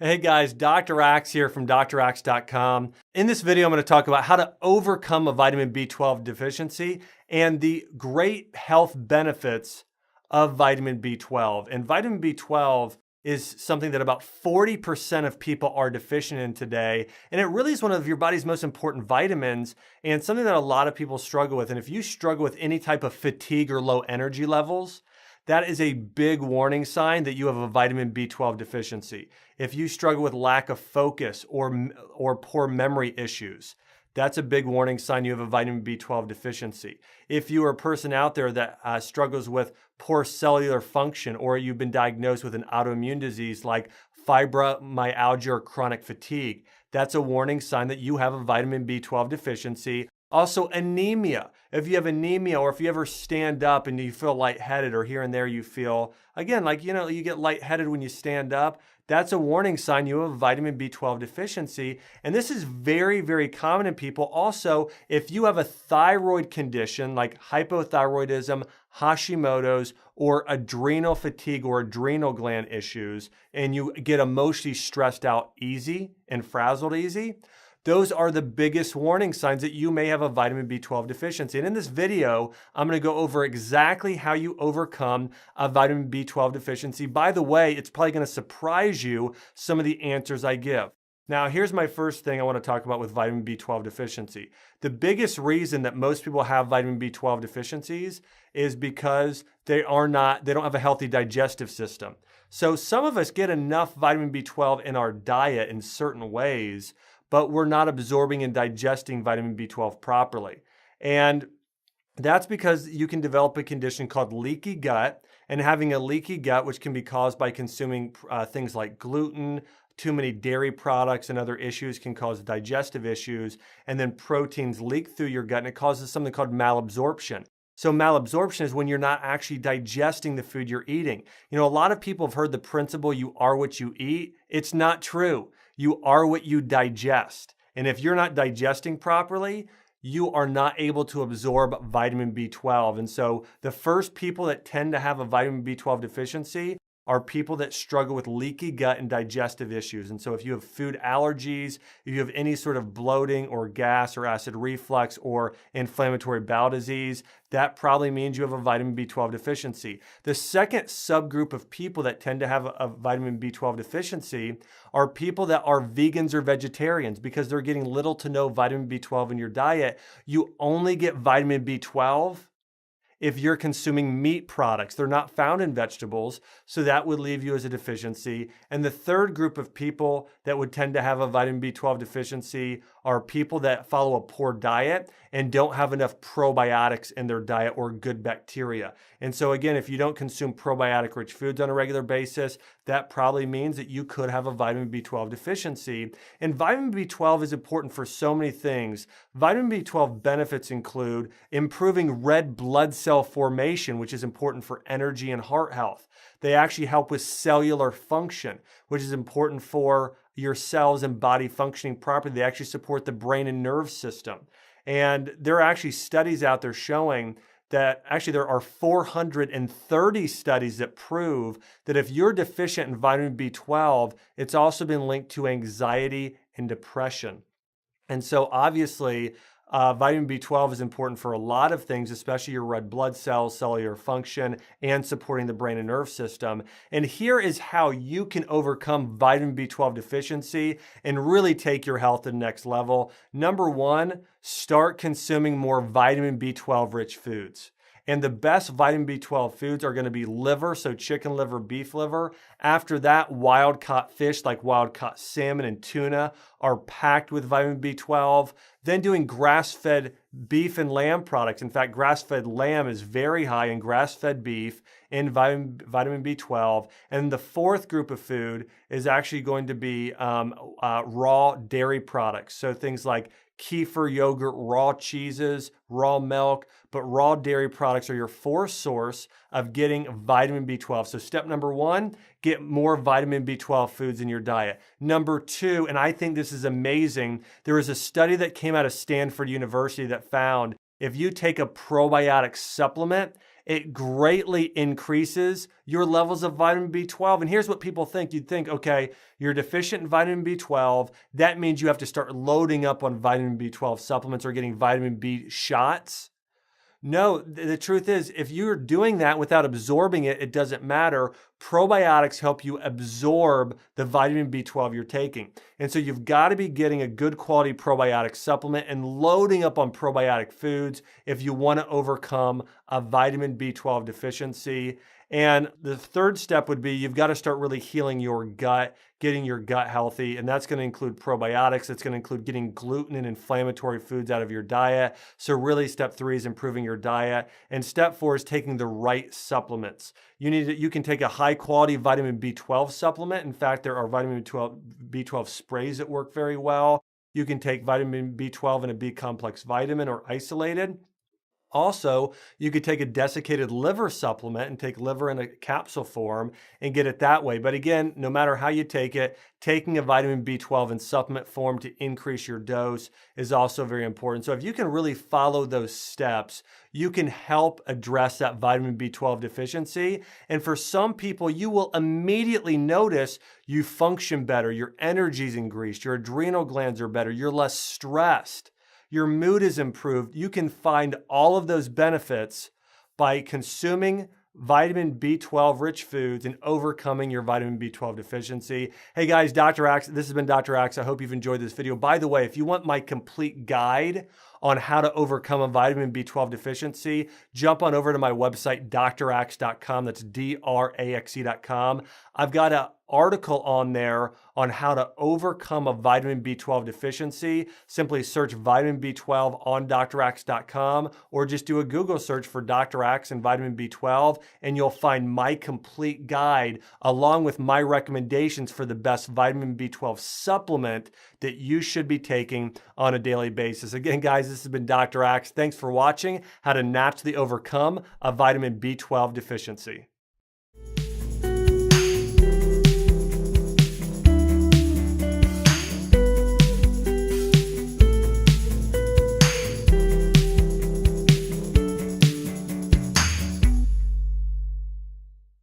Hey guys, Dr. Axe here from draxe.com. In this video, I'm going to talk about how to overcome a vitamin B12 deficiency and the great health benefits of vitamin B12. And vitamin B12 is something that about 40% of people are deficient in today. And it really is one of your body's most important vitamins and something that a lot of people struggle with. And if you struggle with any type of fatigue or low energy levels, that is a big warning sign that you have a vitamin B12 deficiency. If you struggle with lack of focus or poor memory issues, that's a big warning sign you have a vitamin B12 deficiency. If you are a person out there that struggles with poor cellular function, or you've been diagnosed with an autoimmune disease like fibromyalgia or chronic fatigue, that's a warning sign that you have a vitamin B12 deficiency. Also, anemia. If you have anemia, or if you ever stand up and you feel lightheaded, or here and there you feel, again, like, you get lightheaded when you stand up, that's a warning sign you have a vitamin B12 deficiency. And this is very, very common in people. Also, if you have a thyroid condition like hypothyroidism, Hashimoto's, or adrenal fatigue or adrenal gland issues, and you get emotionally stressed out easy and frazzled easy, those are the biggest warning signs that you may have a vitamin B12 deficiency. And in this video, I'm going to go over exactly how you overcome a vitamin B12 deficiency. By the way, it's probably going to surprise you, some of the answers I give. Now, here's my first thing I want to talk about with vitamin B12 deficiency. The biggest reason that most people have vitamin B12 deficiencies is because they don't have a healthy digestive system. So some of us get enough vitamin B12 in our diet in certain ways, but we're not absorbing and digesting vitamin B12 properly. And that's because you can develop a condition called leaky gut, and having a leaky gut, which can be caused by consuming things like gluten, too many dairy products, and other issues can cause digestive issues, and then proteins leak through your gut, and it causes something called malabsorption. So malabsorption is when you're not actually digesting the food you're eating. A lot of people have heard the principle, you are what you eat. It's not true. You are what you digest. And if you're not digesting properly, you are not able to absorb vitamin B12. And so the first people that tend to have a vitamin B12 deficiency are people that struggle with leaky gut and digestive issues. And so if you have food allergies, if you have any sort of bloating or gas or acid reflux or inflammatory bowel disease, that probably means you have a vitamin B12 deficiency. The second subgroup of people that tend to have a vitamin B12 deficiency are people that are vegans or vegetarians, because they're getting little to no vitamin B12 in your diet. You only get vitamin B12 if you're consuming meat products. They're not found in vegetables, so that would leave you as a deficiency. And the third group of people that would tend to have a vitamin B12 deficiency are people that follow a poor diet and don't have enough probiotics in their diet or good bacteria. And so again, if you don't consume probiotic-rich foods on a regular basis, that probably means that you could have a vitamin B12 deficiency. And vitamin B12 is important for so many things. Vitamin B12 benefits include improving red blood cell formation, which is important for energy and heart health. They actually help with cellular function, which is important for your cells and body functioning properly. They actually support the brain and nerve system. And there are actually studies out there showing that actually there are 430 studies that prove that if you're deficient in vitamin B12, it's also been linked to anxiety and depression. And so obviously, vitamin B12 is important for a lot of things, especially your red blood cells, cellular function, and supporting the brain and nerve system. And here is how you can overcome vitamin B12 deficiency and really take your health to the next level. Number one, start consuming more vitamin B12 rich foods. And the best vitamin B12 foods are going to be liver, so chicken liver, beef liver. After that, wild-caught fish like wild-caught salmon and tuna are packed with vitamin B12. Then doing grass-fed beef and lamb products. In fact, grass-fed lamb is very high in grass-fed beef in vitamin B12. And the fourth group of food is actually going to be raw dairy products. So things like kefir, yogurt, raw cheeses, raw milk, but raw dairy products are your fourth source of getting vitamin B12. So step number one, get more vitamin B12 foods in your diet. Number two, and I think this is amazing, there was a study that came out of Stanford University that found if you take a probiotic supplement, it greatly increases your levels of vitamin B12. And here's what people think. You'd think, okay, you're deficient in vitamin B12. That means you have to start loading up on vitamin B12 supplements or getting vitamin B shots. No, the truth is, if you're doing that without absorbing it, it doesn't matter. Probiotics help you absorb the vitamin B12 you're taking. And so you've got to be getting a good quality probiotic supplement and loading up on probiotic foods if you want to overcome a vitamin B12 deficiency. And the third step would be you've got to start really healing your gut, getting your gut healthy. And that's going to include probiotics. It's going to include getting gluten and inflammatory foods out of your diet. So really step 3 is improving your diet. And step 4 is taking the right supplements. You can take a high quality vitamin B12 supplement. In fact, there are vitamin B12 sprays that work very well. You can take vitamin B12 in a B complex vitamin or isolated. Also, you could take a desiccated liver supplement and take liver in a capsule form and get it that way. But again, no matter how you take it, taking a vitamin B12 in supplement form to increase your dose is also very important. So if you can really follow those steps, you can help address that vitamin B12 deficiency. And for some people, you will immediately notice you function better, your energy's increased, your adrenal glands are better, you're less stressed. Your mood is improved. You can find all of those benefits by consuming vitamin B12 rich foods and overcoming your vitamin B12 deficiency. Hey guys, Dr. Axe, this has been Dr. Axe. I hope you've enjoyed this video. By the way, if you want my complete guide on how to overcome a vitamin B12 deficiency, jump on over to my website, draxe.com. That's draxe.com. I've got an article on there on how to overcome a vitamin B12 deficiency. Simply search vitamin B12 on draxe.com or just do a Google search for Dr. Axe and vitamin B12 and you'll find my complete guide along with my recommendations for the best vitamin B12 supplement that you should be taking on a daily basis. Again, guys, this has been Dr. Axe. Thanks for watching How to Naturally Overcome a Vitamin B12 Deficiency.